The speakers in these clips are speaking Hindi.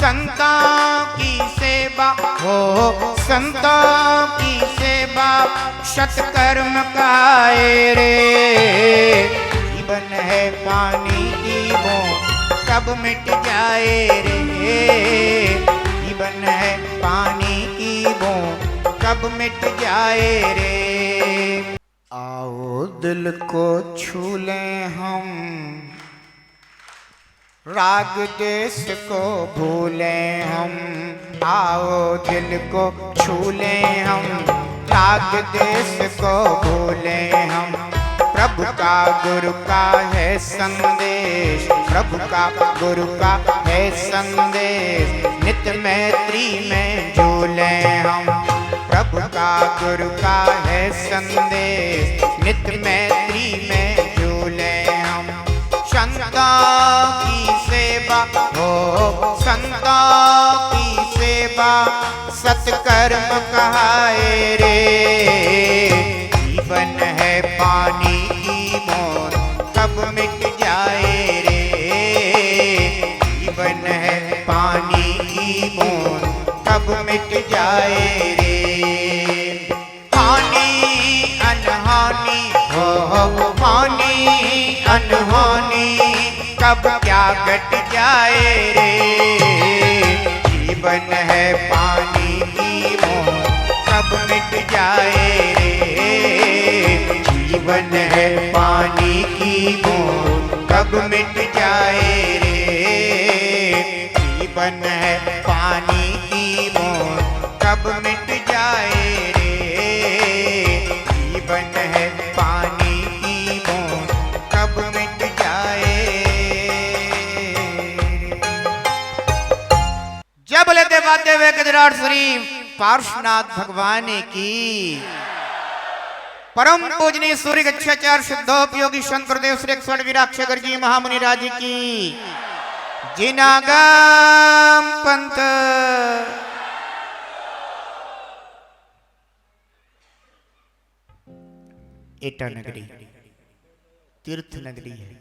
संतों की सेवा हो, संतों की सेवा सत्कर्म काए रे। जीवन है पानी की बूंद कब मिट जाए रे। जीवन है पानी की बूंद कब मिट जाए रे। आओ दिल को छू लें हम, राग देश को भूलें हम। आओ दिल को छू लें हम, राग देश को भूलें हम। प्रभु का गुरु का है संदेश, प्रभु का गुरु का है संदेश। नित्य मैत्री में झूलें हम, प्रभु का गुरु का है संदेश। नित्य मैत्री में झूलें हम। संतों की सेवा हो, संतों की सेवा सत्कर्म कहाए रे। जीवन है पानी की बूंद कब मिट जाए रे। जीवन है पानी की बूंद कब मिट जाए रे। हानि अनहानि हो, हानि अनहोनी कब क्या घट जाए रे। जीवन है पानी की बूंद कब मिट जाए रे। जीवन है पानी की बूंद कब मिट जाए रे। जीवन है पानी की बूंद कब मिट जाए रे। जीवन है पानी की बूंद कब मिट जाए। जय बोले देवादेव गजराट श्री पार्श्वनाथ भगवान की। परम पूजनीय सूर्य गच्छाचार्य सिद्धोपयोगी संत गुरुदेव श्री 108 वीराक्षगर जी महामुनि राज की। जिनागम पंथ एटा नगरी तीर्थ नगरी है,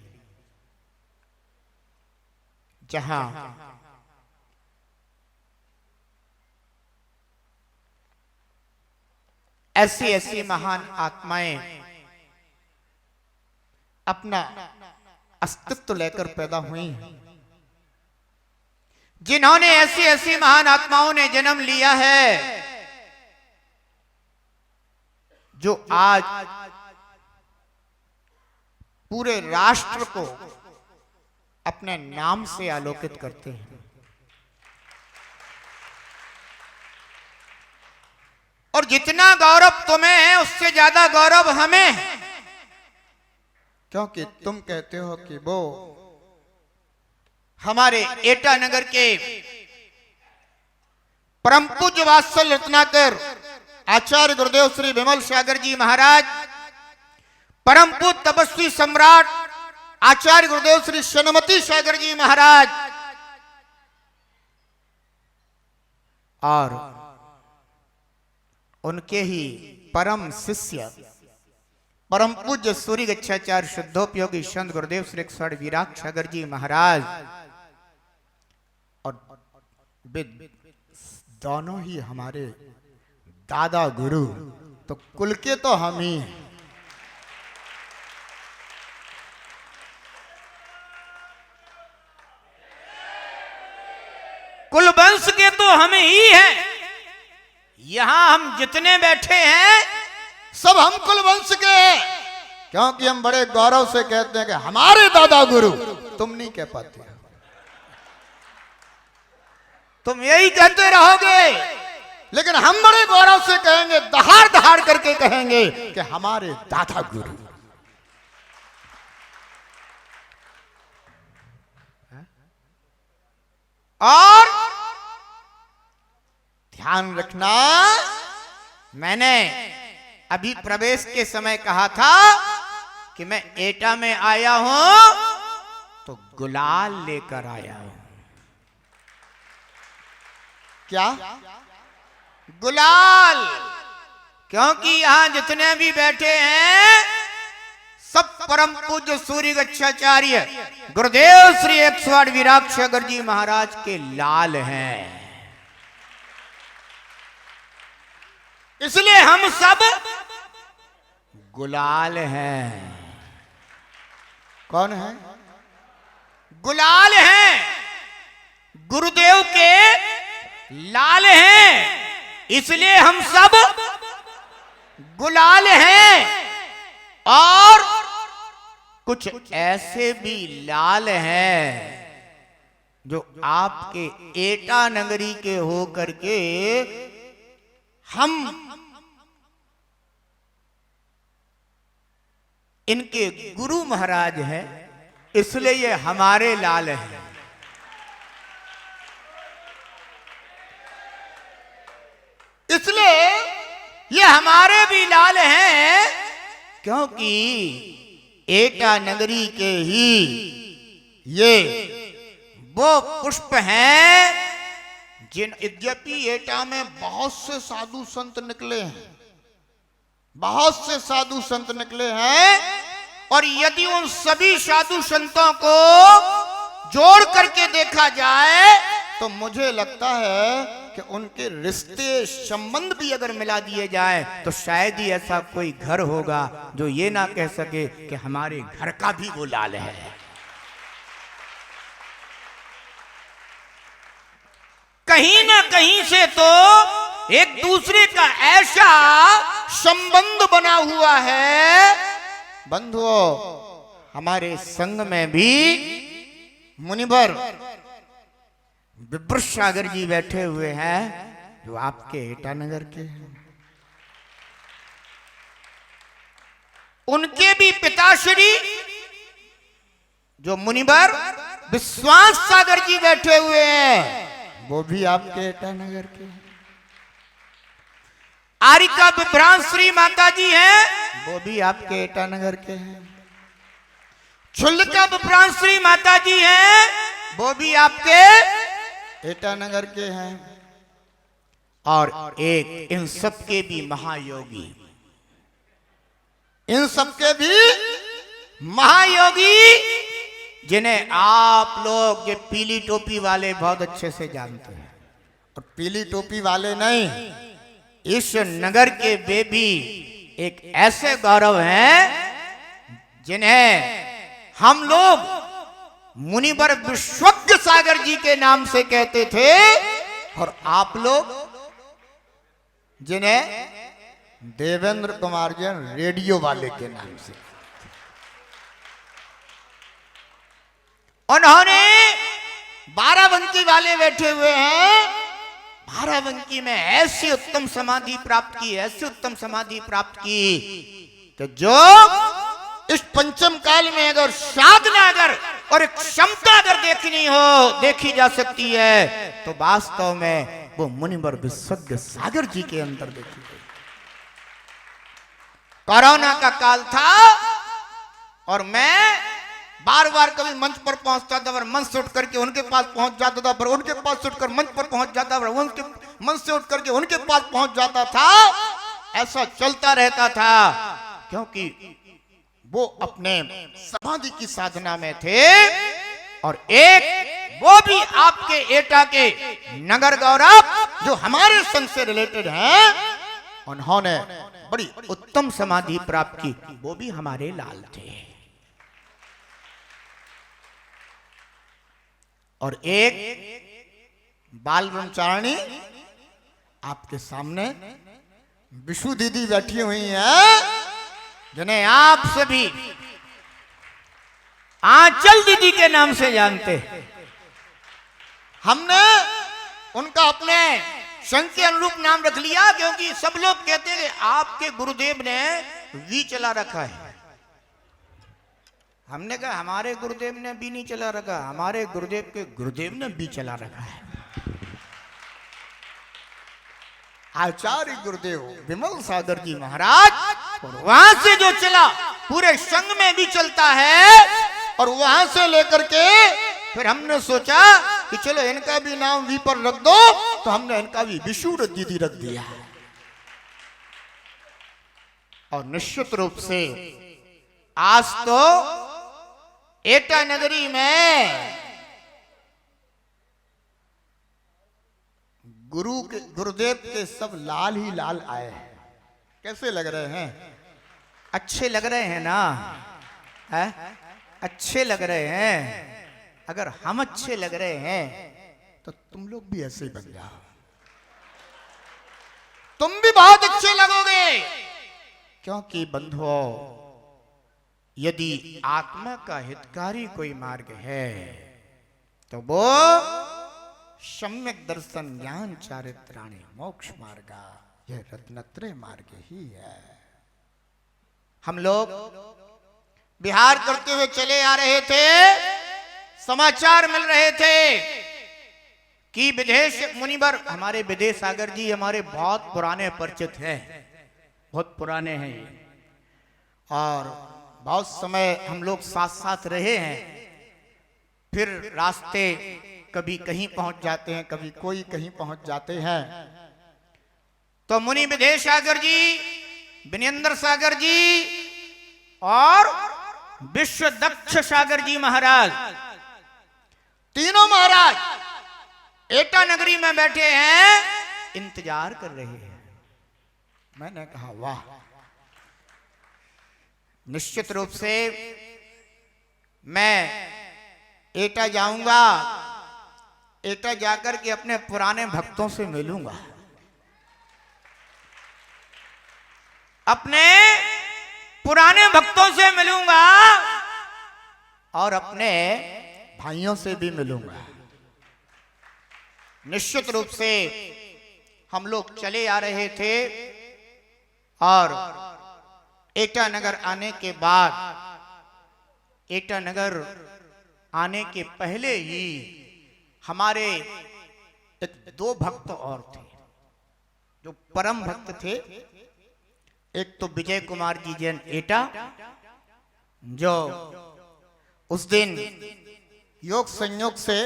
जहां ऐसी ऐसी महान आत्माएं अपना अस्तित्व लेकर पैदा हुई हैं, जिन्होंने ऐसी ऐसी महान आत्माओं ने जन्म लिया है जो आज पूरे राष्ट्र को अपने नाम से आलोकित करते हैं। और जितना गौरव तुम्हें है उससे ज्यादा गौरव हमें है, क्योंकि तुम कहते हो कि वो हमारे एटा नगर के परम पूज्य वात्सल रत्नाकर आचार्य गुरुदेव श्री विमल सागर जी महाराज, परम पूज्य तपस्वी सम्राट आचार्य गुरुदेव श्री शनमती सागर जी महाराज और उनके ही परम शिष्य परम पूज्य सूर्य गच्छाचार्य शुद्धोपयोगी संत गुरुदेव श्री 108 वीराक्षगर जी महाराज और दोनों ही हमारे दादा गुरु, तो कुल के तो हम ही हैं। कुल वंश के तो हम ही हैं। यहां हम जितने बैठे हैं सब हम कुल वंश के हैं, क्योंकि हम बड़े गौरव से कहते हैं कि हमारे दादा गुरु। तुम नहीं कह पाते, तुम यही कहते रहोगे, लेकिन हम बड़े गौरव से कहेंगे, दहाड़ दहाड़ करके कहेंगे कि हमारे दादा गुरु। और ध्यान रखना, मैंने अभी प्रवेश के समय कहा था कि मैं एटा में आया हूं तो गुलाल लेकर आया हूं। क्या? गुलाल। क्योंकि यहां जितने भी बैठे हैं सब परम पूज्य सूर्य गच्छाचार्य गुरुदेव श्री 108 वीराक्षगर जी महाराज के लाल हैं। इसलिए हम सब गुलाल हैं। कौन है? गुलाल हैं, गुरुदेव के लाल हैं, इसलिए हम सब गुलाल हैं। और कुछ ऐसे भी लाल हैं जो आपके एटा नगरी के हो करके हम इनके गुरु महाराज हैं, इसलिए ये हमारे लाल हैं। इसलिए ये हमारे भी लाल हैं, क्योंकि एटा नगरी के ही ये वो पुष्प हैं जिन, यद्यपि एटा में बहुत से साधु संत निकले हैं, बहुत से साधु संत निकले हैं, और यदि उन सभी साधु संतों को जोड़ करके देखा जाए तो मुझे लगता है कि उनके रिश्ते संबंध भी अगर मिला दिए जाए तो शायद ही ऐसा कोई घर होगा जो ये ना कह सके कि हमारे घर का भी वो लाल है। कहीं ना कहीं से तो एक दूसरे का ऐसा संबंध बना हुआ है। बंधुओं, हमारे संघ में भी मुनिवर विप्रसागर जी बैठे हुए हैं जो आपके एटा नगर के हैं। उनके भी पिताश्री जो मुनिवर विश्वास सागर जी बैठे हुए हैं, वो भी आपके एटा नगर के हैं। आरिका विभ्रांत श्री माता जी हैं, वो भी आपके एटा नगर के हैं। छुल्का विभ्रांत श्री माता जी हैं, वो भी आपके एटा नगर के हैं। और एक इन सबके भी महायोगी, इन सबके भी महायोगी जिन्हें आप लोग ये पीली टोपी वाले बहुत अच्छे से जानते हैं। और पीली टोपी वाले नहीं, इस नगर के वे भी एक ऐसे गौरव हैं जिन्हें हम लोग मुनिवर विश्वज्ञ सागर जी के नाम से कहते थे, और आप लोग जिन्हें देवेंद्र कुमार जैन रेडियो वाले के नाम से। उन्होंने बाराबंकी वाले बैठे हुए हैं, बाराबंकी में ऐसी उत्तम समाधि प्राप्त की, ऐसी उत्तम समाधि प्राप्त की कि जो इस पंचम काल में अगर साधना अगर और एक क्षमता अगर देखनी हो, देखी जा सकती है, तो वास्तव में वो मुनिवर विश्वज्ञ सागर जी के अंदर देखी गई। कोरोना का काल था और मैं बार बार कभी मंच पर पहुंचता था, पर मंच से उठ करके उनके पास पहुंच जाता था, पर उनके पास से उठकर मंच पर पहुंच जाता था, उनके मंच से उठ करके उनके पास पहुंच जाता था। ऐसा चलता रहता था क्योंकि वो अपने समाधि की साधना में थे। और एक वो भी आपके एटा के नगर गौरव जो हमारे संघ से रिलेटेड हैं, उन्होंने बड़ी उत्तम समाधि प्राप्त की, वो भी हमारे लाल थे। और एक बाल ब्रह्मचारिणी आपके सामने विशु दीदी बैठी हुई हैं, जिन्हें आप सभी आंचल दीदी के नाम से जानते हैं। हमने उनका अपने संघ के अनुरूप नाम रख लिया, क्योंकि सब लोग कहते हैं कि आपके गुरुदेव ने वी चला रखा है। हमने कहा हमारे गुरुदेव ने भी नहीं चला रखा, हमारे गुरुदेव के गुरुदेव ने भी चला रखा है। आचार्य गुरुदेव विमल सागर जी महाराज, और वहां से जो चला पूरे संघ में भी चलता है। और वहां से लेकर के फिर हमने सोचा कि चलो इनका भी नाम वी पर रख दो, तो हमने इनका भी विशु दीदी रख दिया। और निश्चित रूप से आज तो एटा नगरी में गुरुदेव के सब लाल ही लाल आए हैं। कैसे लग रहे हैं? अच्छे लग रहे हैं ना? है? अच्छे लग रहे हैं। अगर हम अच्छे लग रहे हैं तो तुम लोग भी ऐसे ही बन जाओ, तुम भी बहुत अच्छे लगोगे। क्योंकि बंधुओं, यदि आत्मा का हितकारी कोई मार्ग है तो वो सम्यक दर्शन ज्ञान चारित्राणि मोक्ष मार्ग, यह रत्नत्रय मार्ग ही है। हम लोग विहार करते हुए चले आ रहे थे, समाचार मिल रहे थे कि विदेश मुनिवर, हमारे विदेश सागर जी हमारे बहुत पुराने परिचित हैं, बहुत पुराने हैं और बहुत समय हम लोग साथ साथ रहे हैं। फिर रास्ते कभी कहीं पहुंच जाते हैं, कभी कोई कहीं पहुंच जाते हैं। तो मुनि विदेश सागर जी, विनेंद्र सागर जी और विश्व दक्ष सागर जी महाराज, तीनों महाराज एटा नगरी में बैठे हैं, इंतजार कर रहे हैं। मैंने कहा वाह, निश्चित रूप से मैं एटा जाऊंगा, एटा जाकर के अपने पुराने भक्तों से मिलूंगा, अपने पुराने भक्तों से मिलूंगा और अपने भाइयों से भी मिलूंगा। निश्चित रूप से हम लोग चले आ रहे थे और एटा नगर आने के बाद, एटा नगर आने के पहले ही हमारे दो भक्त और थे जो परम भक्त थे। एक तो विजय कुमार जी जैन एटा, जो उस दिन योग संयोग से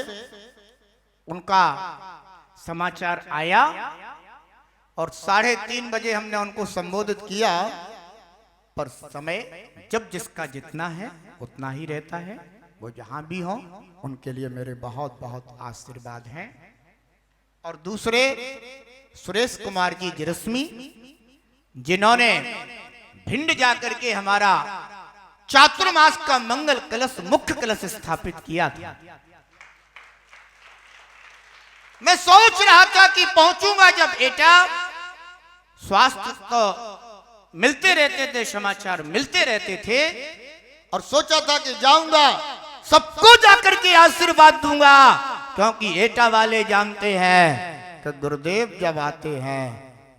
उनका समाचार आया और 3:30 बजे हमने उनको संबोधित किया। पर समय जब जिसका जितना है उतना ही रहता है, वो जहां भी हो उनके लिए मेरे बहुत बहुत आशीर्वाद हैं। और दूसरे सुरेश कुमार जी जिरस्मी, जिन्होंने भिंड जाकर के हमारा चातुर्मास का मंगल कलश, मुख्य कलश स्थापित किया था। मैं सोच रहा था कि पहुंचूंगा जब एटा, स्वास्थ्य तो मिलते रहते थे, समाचार मिलते रहते थे और सोचा था कि जाऊंगा, सबको जाकर के आशीर्वाद दूंगा, क्योंकि एटा वाले जानते हैं कि गुरुदेव जब आते हैं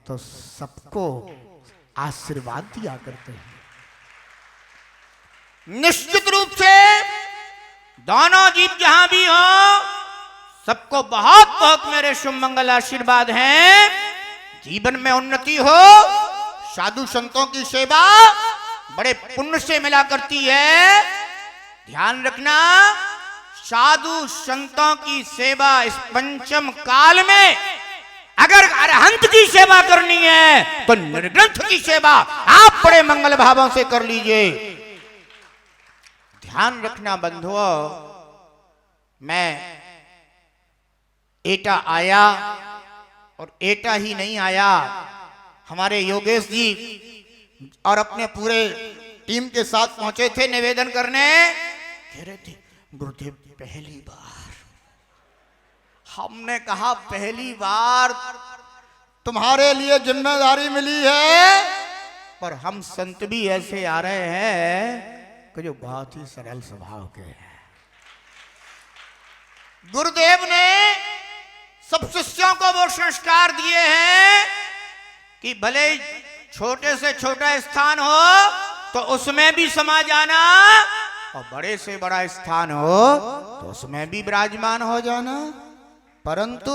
तो सबको आशीर्वाद दिया करते हैं। निश्चित रूप से दोनों जीव जहां भी हो, सबको बहुत बहुत मेरे शुभ मंगल आशीर्वाद हैं। जीवन में उन्नति हो, साधु संतों की सेवा बड़े पुण्य से मिला करती है। ध्यान रखना, साधु संतों की सेवा इस पंचम काल में अगर अरहंत की सेवा करनी है तो निर्ग्रंथ की सेवा आप बड़े मंगल भावों से कर लीजिए। ध्यान रखना बंधुओं, मैं एटा आया और एटा ही नहीं आया, हमारे योगेश जी और अपने पूरे टीम के साथ पहुंचे थे निवेदन करने। कह रहे थे गुरुदेव पहली बार। हमने कहा पहली बार तुम्हारे लिए जिम्मेदारी मिली है, पर हम संत भी ऐसे आ रहे हैं कि जो बहुत ही सरल स्वभाव के हैं। गुरुदेव ने सब शिष्यों को वो संस्कार दिए हैं कि भले छोटे से छोटा स्थान हो तो उसमें भी समा जाना, और बड़े से बड़ा स्थान हो तो उसमें भी विराजमान हो जाना, परंतु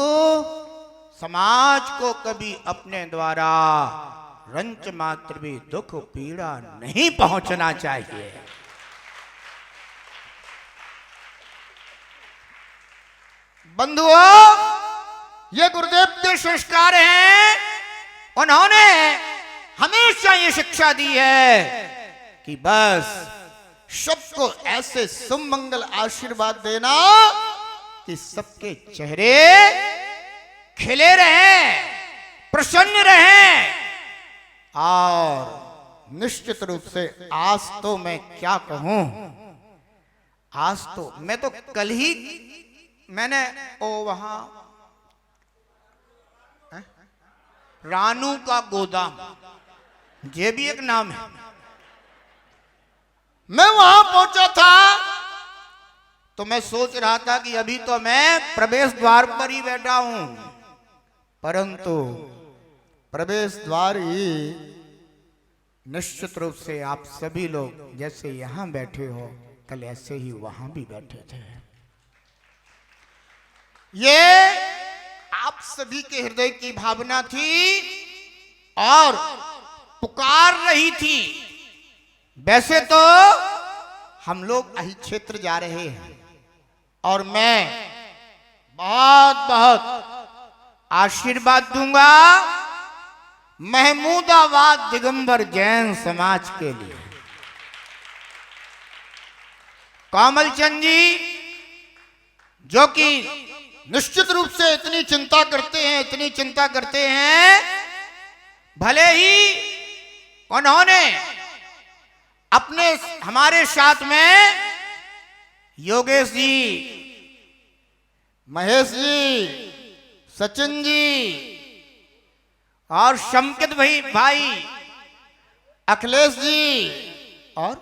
समाज को कभी अपने द्वारा रंच मात्र भी दुख पीड़ा नहीं पहुंचना चाहिए। बंधुओं, ये गुरुदेव के संस्कार हैं। उन्होंने हमेशा ये शिक्षा दी है कि बस सबको ऐसे सुमंगल आशीर्वाद देना कि सबके चेहरे खिले रहें, प्रसन्न रहें। और निश्चित रूप से आज तो मैं क्या कहूं, आज तो मैं तो कल ही मैंने वहां रानू का गोदाम, ये भी एक नाम है, मैं वहां पहुंचा था तो मैं सोच रहा था कि अभी तो मैं प्रवेश द्वार पर ही बैठा हूं, परंतु प्रवेश द्वार ही निश्चित रूप से आप सभी लोग जैसे यहां बैठे हो कल ऐसे ही वहां भी बैठे थे। ये आप सभी के हृदय की भावना थी और पुकार रही थी। वैसे तो हम लोग अही क्षेत्र जा रहे हैं और मैं बहुत बहुत आशीर्वाद दूंगा महमूदाबाद दिगंबर जैन समाज के लिए। कमल चंद जी जो कि निश्चित रूप से इतनी चिंता करते हैं, भले ही उन्होंने अपने हमारे साथ में योगेश जी, महेश जी, सचिन जी और शमकित भाई, अखिलेश जी और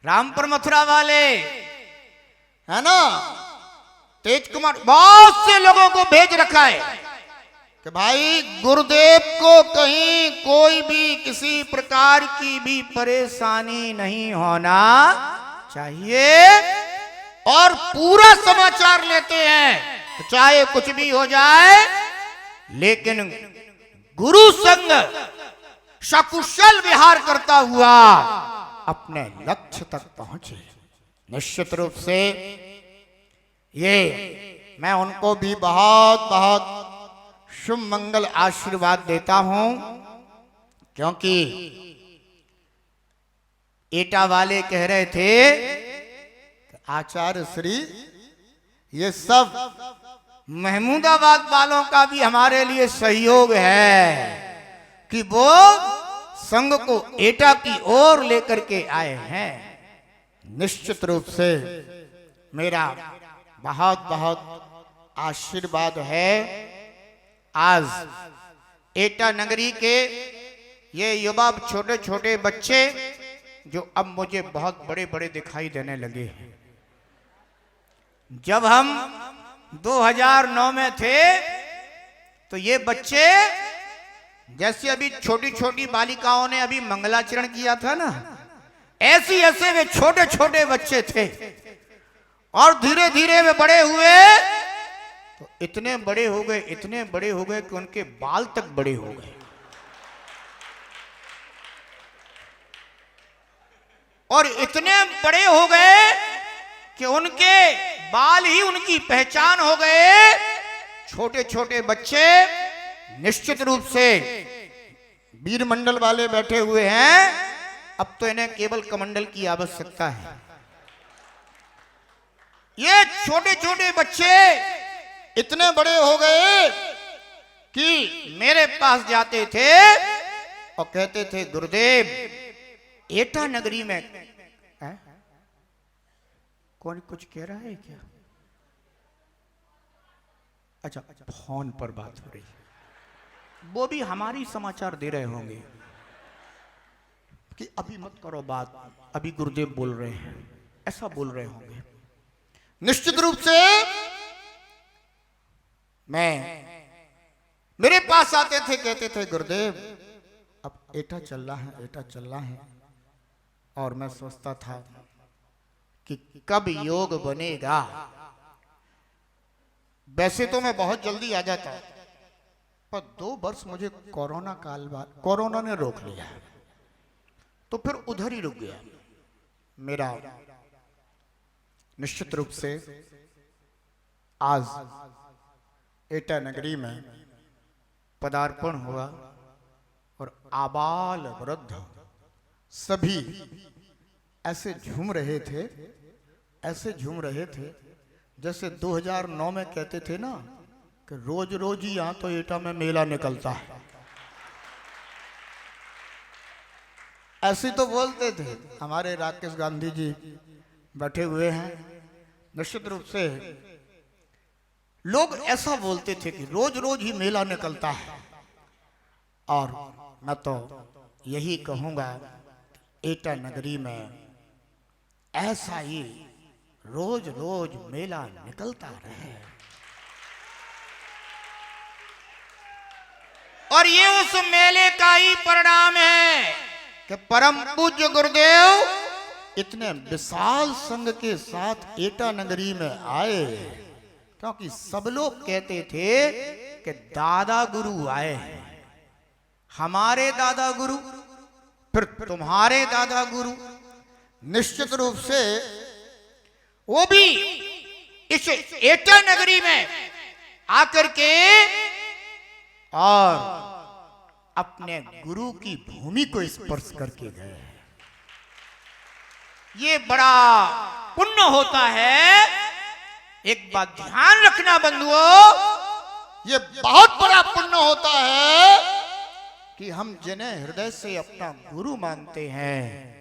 रामपुर मथुरा वाले, है ना, तेज कुमार, बहुत से लोगों को भेज रखा है कि भाई गुरुदेव को कहीं कोई भी किसी प्रकार की भी परेशानी नहीं होना चाहिए और पूरा समाचार लेते हैं, तो चाहे कुछ भी हो जाए लेकिन गुरु संग सकुशल विहार करता हुआ अपने लक्ष्य तक पहुंचे। निश्चित रूप से ये मैं उनको भी बहुत बहुत शुभ मंगल आशीर्वाद देता हूं, क्योंकि एटा वाले कह रहे थे आचार्य श्री ये सब महमूदाबाद वालों का भी हमारे लिए सहयोग है कि वो संघ को एटा की ओर लेकर के आए हैं। निश्चित रूप से मेरा बहुत बहुत आशीर्वाद है। आज एटा नगरी के ये युवा छोटे छोटे बच्चे जो अब मुझे बहुत बड़े बड़े दिखाई देने लगे हैं। जब हम 2009 में थे तो ये बच्चे जैसे अभी छोटी छोटी बालिकाओं ने अभी मंगलाचरण किया था ना, ऐसे वे छोटे छोटे बच्चे थे और धीरे धीरे वे बड़े हुए तो इतने बड़े हो गए कि उनके बाल तक बड़े हो गए और इतने बड़े हो गए कि उनके बाल ही उनकी पहचान हो गए। छोटे छोटे बच्चे निश्चित रूप से वीर मंडल वाले बैठे हुए हैं, अब तो इन्हें केवल कमंडल की आवश्यकता है। ये छोटे छोटे बच्चे इतने बड़े हो गए कि मेरे पास जाते थे और कहते थे गुरुदेव एटा नगरी में है? कौन कुछ कह रहा है क्या? अच्छा फोन पर बात हो रही है, वो भी हमारी समाचार दे रहे होंगे कि अभी मत करो बात, अभी गुरुदेव बोल रहे हैं, ऐसा बोल रहे होंगे। निश्चित रूप से मेरे पास आते थे, कहते थे गुरुदेव अब एटा चल रहा है और मैं सोचता था कि कब योग बनेगा। वैसे तो मैं बहुत जल्दी आ जाता, पर 2 वर्ष मुझे कोरोना काल बाद कोरोना ने रोक लिया, तो फिर उधर ही रुक गया मेरा। निश्चित रूप से आज एटा नगरी में पदार्पण हुआ और आबाल वृद्ध सभी ऐसे झूम रहे थे, ऐसे झूम रहे थे जैसे 2009 में कहते थे ना कि रोज रोज ही यहाँ तो एटा में मेला निकलता है, ऐसे तो बोलते थे। हमारे राकेश गांधी जी बैठे हुए हैं। निश्चित रूप से लोग ऐसा बोलते थे कि रोज रोज ही मेला निकलता है, और मैं तो यही कहूंगा एटा नगरी में ऐसा ही रोज रोज मेला निकलता रहे। और ये उस मेले का ही परिणाम है कि परम पूज्य गुरुदेव इतने विशाल संघ के साथ एटा नगरी में आए, क्योंकि सब लोग कहते थे कि दादा गुरु आए हैं, हमारे दादा गुरु, फिर तुम्हारे दादा गुरु। निश्चित रूप से वो भी इस एटा नगरी में आकर के और अपने गुरु की भूमि को स्पर्श करके गए। ये बड़ा पुण्य होता है। एक बात ध्यान रखना बंधुओं, ये बहुत बड़ा पुण्य होता है कि हम जिन्हें हृदय से अपना गुरु मानते हैं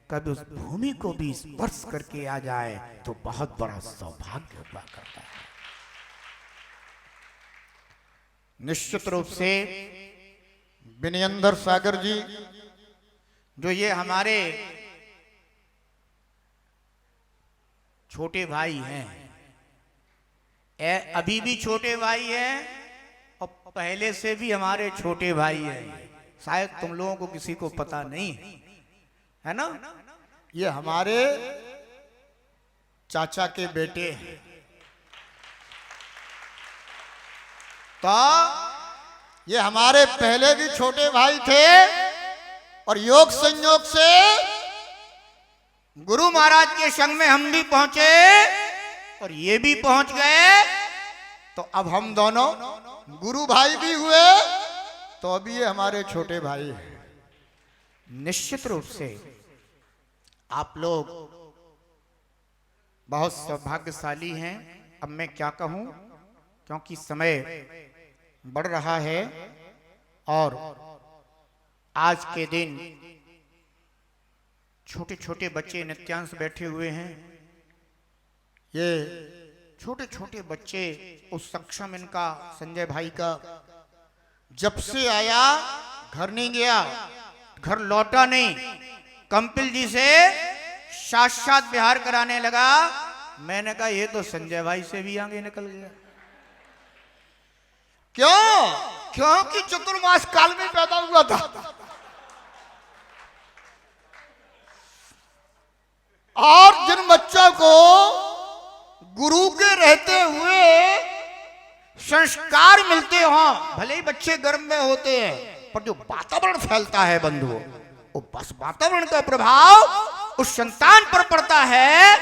कभी उस भूमि को भी स्पर्श करके आ जाए तो बहुत बड़ा सौभाग्य हुआ करता है। निश्चित रूप से विनयेंद्र सागर जी, जो ये हमारे छोटे भाई हैं, अभी भी छोटे भाई हैं और पहले से भी हमारे छोटे भाई हैं, शायद तुम लोगों को किसी को पता नहीं है ना। ये हमारे चाचा के बेटे हैं। तो ये हमारे पहले भी छोटे भाई थे और योग संयोग से गुरु महाराज के संग में हम भी पहुंचे और ये भी पहुंच गए। तो अब हम दोनों गुरु भाई भी हुए, तो अभी ये हमारे छोटे भाई हैं। निश्चित रूप से आप लोग बहुत सौभाग्यशाली हैं। अब मैं क्या कहूं, क्योंकि समय बढ़ रहा है और आज के दिन छोटे छोटे बच्चे नित्यांश बैठे हुए हैं। ये छोटे छोटे बच्चे, उस सक्षम इनका संजय भाई का जब से आया घर नहीं गया, घर लौटा नहीं, कंपिल जी से साक्षात बिहार कराने लगा। मैंने कहा ये तो संजय भाई से भी आगे निकल गया। क्यों? क्योंकि चतुर्मास काल में पैदा हुआ था। और जिन बच्चों को गुरु के रहते हुए संस्कार मिलते हो, भले ही बच्चे गर्भ में होते हैं, पर जो वातावरण फैलता है बंधुओं, वो बस वातावरण का प्रभाव उस संतान पर पड़ता है।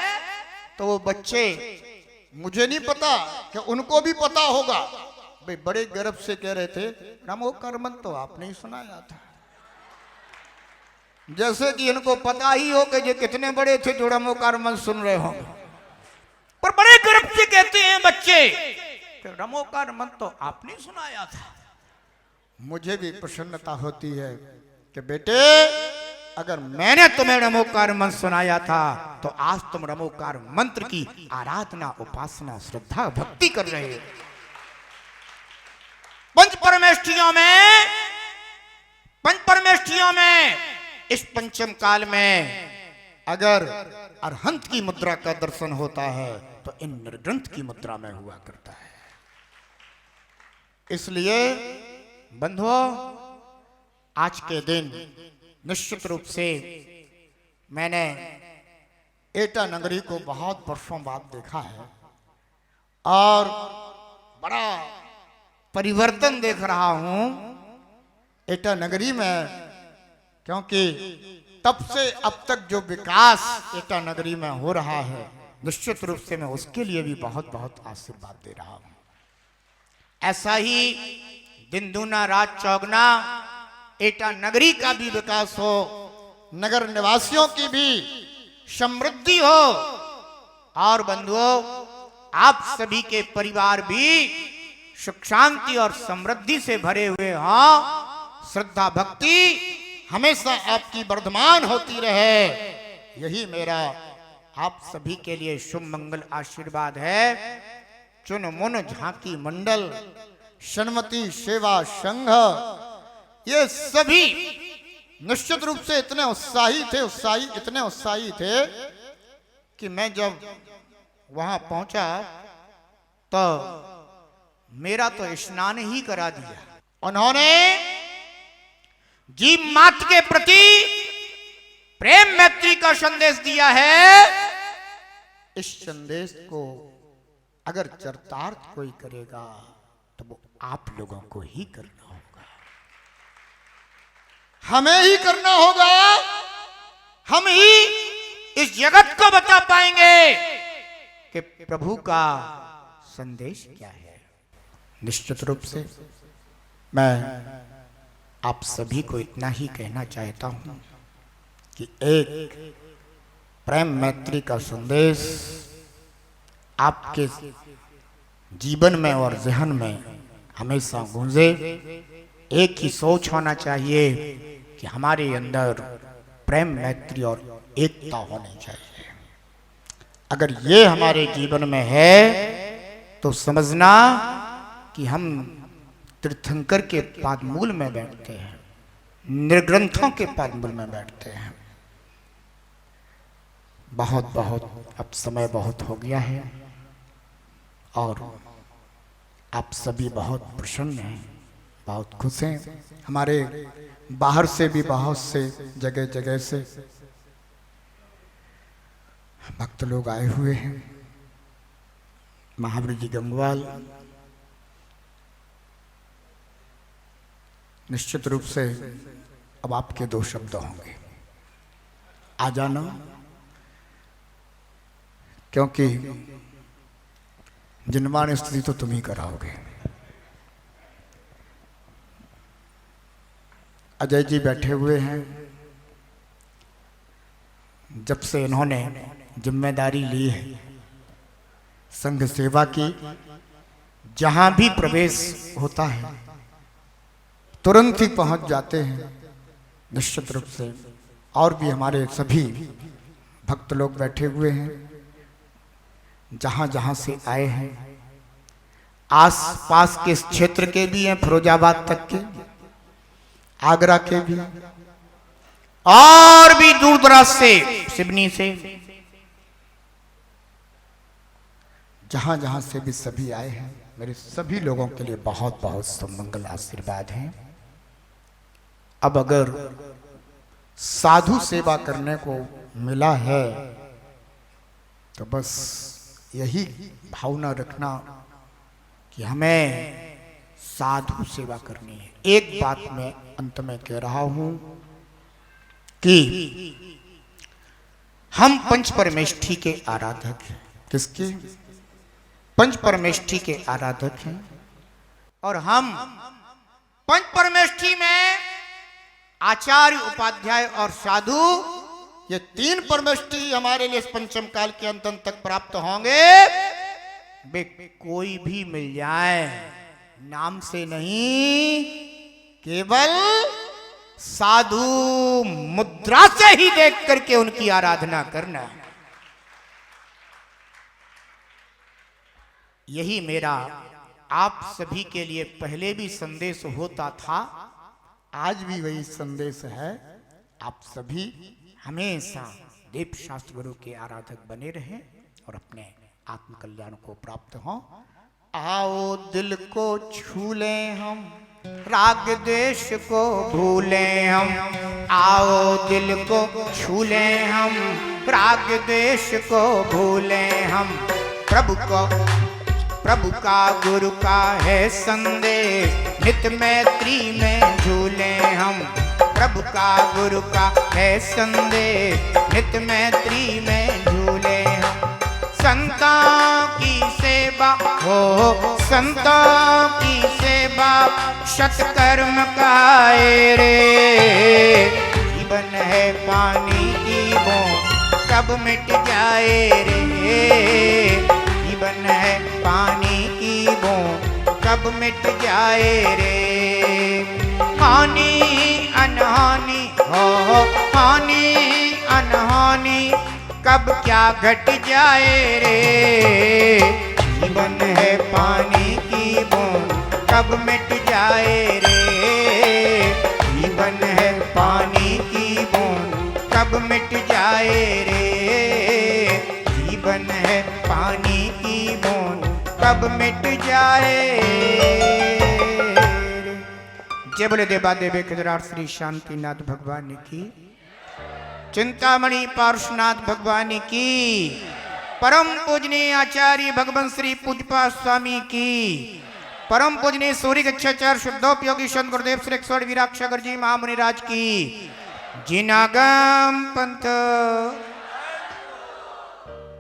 तो वो बच्चे, मुझे नहीं पता कि उनको भी पता होगा, भाई बड़े गर्व से कह रहे थे नमोकार मंत्र तो आपने ही सुनाया था। जैसे कि इनको पता ही हो कि ये कितने बड़े थे जो नमोकार मंत्र सुन रहे हो, पर बड़े गर्व से कहते हैं बच्चे कि नमोकार मंत्र तो आपने सुनाया था। मुझे भी प्रसन्नता होती है कि बेटे अगर मैंने तुम्हें नमोकार मंत्र सुनाया था तो आज तुम नमोकार मंत्र की आराधना, उपासना, श्रद्धा, भक्ति कर रहे हो। पंच परमेष्ठियों में इस पंचम काल में अगर अरहंत की मुद्रा का दर्शन होता है तो इन निर्ग्रंथ की मुद्रा में हुआ करता है। इसलिए बंधुओं, आज के दिन निश्चित रूप से मैंने एटा नगरी को बहुत वर्षों बाद देखा है और बड़ा परिवर्तन देख रहा हूं एटा नगरी में, क्योंकि तब से अब तक जो विकास एटा नगरी में हो रहा है, निश्चित रूप से मैं उसके लिए भी बहुत बहुत आशीर्वाद दे रहा हूं। ऐसा ही दिन दूना रात चौगना एटा नगरी का भी विकास हो, नगर निवासियों की भी समृद्धि हो, और बंधुओं आप सभी के परिवार भी सुख शांति और समृद्धि से भरे हुए हों। श्रद्धा भक्ति हमेशा आपकी वर्धमान होती रहे, यही मेरा आप सभी के लिए शुभ मंगल आशीर्वाद है। चुन मुन झांकी मंडल, सन्मति सेवा संघ, ये सभी निश्चित रूप से इतने उत्साही थे कि मैं जब वहां पहुंचा तो मेरा तो स्नान ही करा दिया। उन्होंने जीव मात्र के प्रति प्रेम मैत्री का संदेश दिया है। इस संदेश को अगर चरितार्थ कोई करेगा तो वो आप लोगों को ही करना होगा, हमें ही करना होगा। हम ही इस जगत को बता पाएंगे कि प्रभु का संदेश क्या है। निश्चित रूप से मैं आप सभी को इतना ही कहना चाहता हूं कि एक प्रेम मैत्री का संदेश आपके जीवन में और जहन में हमेशा गूंजे। एक ही सोच होना चाहिए कि हमारे अंदर प्रेम मैत्री और एकता होनी चाहिए। अगर ये हमारे जीवन में है तो समझना कि हम तीर्थंकर के पादमूल में बैठते हैं, निर्ग्रंथों के पादमूल में बैठते हैं। बहुत अब समय बहुत हो गया है और आप सभी बहुत प्रसन्न हैं, बहुत खुश हैं। हमारे बाहर से भी बहुत से जगह जगह से भक्त लोग आए हुए हैं। महावीर जी गंगवाल निश्चित रूप से अब आपके दो शब्द होंगे, आ जाना, क्योंकि जिनवान स्तुति तो तुम ही कराओगे। अजय जी बैठे हुए हैं। जब से इन्होंने जिम्मेदारी ली है संघ सेवा की, जहां भी प्रवेश होता है तुरंत ही पहुंच जाते हैं। निश्चित रूप से और भी हमारे सभी भक्त लोग बैठे हुए हैं, जहां जहां से आए हैं। आस पास के क्षेत्र के भी हैं, फिरोजाबाद तक के, आगरा के भी, और भी दूर दराज से, सिवनी से, जहां जहां से भी सभी आए हैं। मेरे सभी लोगों के लिए बहुत बहुत सुमंगल आशीर्वाद हैं। अब अगर साधु सेवा करने को मिला है तो बस यही भावना रखना कि हमें साधु सेवा करनी है। एक बात मैं अंत में कह रहा हूं कि हम पंच परमेष्ठी के आराधक हैं। किसके? पंच परमेष्ठी के आराधक हैं। और हम पंच परमेष्ठी में आचार्य, उपाध्याय और साधु, ये तीन परमेष्ठी हमारे लिए इस पंचम काल के अंत तक प्राप्त होंगे। वे कोई भी मिल जाए, नाम से नहीं, केवल साधु मुद्रा से ही देख करके उनकी आराधना करना। यही मेरा आप सभी के लिए पहले भी संदेश होता था, आज भी वही संदेश है। आप सभी हमेशा देव शास्त्र गुरु के आराधक बने रहें और अपने आत्म कल्याण को प्राप्त हों। आओ दिल को छू लें हम, राग द्वेष को भूलें हम। आओ दिल को छू लें हम, राग द्वेष को भूलें हम। प्रभु का गुरु का है संदेश, नित मैत्री में झूले हम। प्रभु का गुरु का है संदेश, नित मैत्री में झूले हम। संतों की सेवा हो, संतों की सेवा सत्कर्म काए रे। जीवन है पानी की बूंद, कब मिट जाए रे। जीवन है पानी की बूंद कब मिट जाए रे। हानि अनहानि हो हानि अनहानि कब क्या घट जाए रे। जीवन है पानी की बूंद कब मिट जाए रे। जीवन है पानी की बूंद कब मिट जाए रे। जीवन है पानी की बूंद कब मिट जाए रे। जय बोले देवा देवे केदार श्री शांतिनाथ भगवान की, चिंतामणि पार्श्वनाथ भगवान की, परम पूजनीय आचार्य भगवान श्री पूजपा स्वामी की, परम पूजनीय सूर्य गच्छाचार्य शुद्धोपयोगी संत गुरुदेव श्री एक्सोड वीराक्षागर जी महामुनि राज की, जिनागम पंथ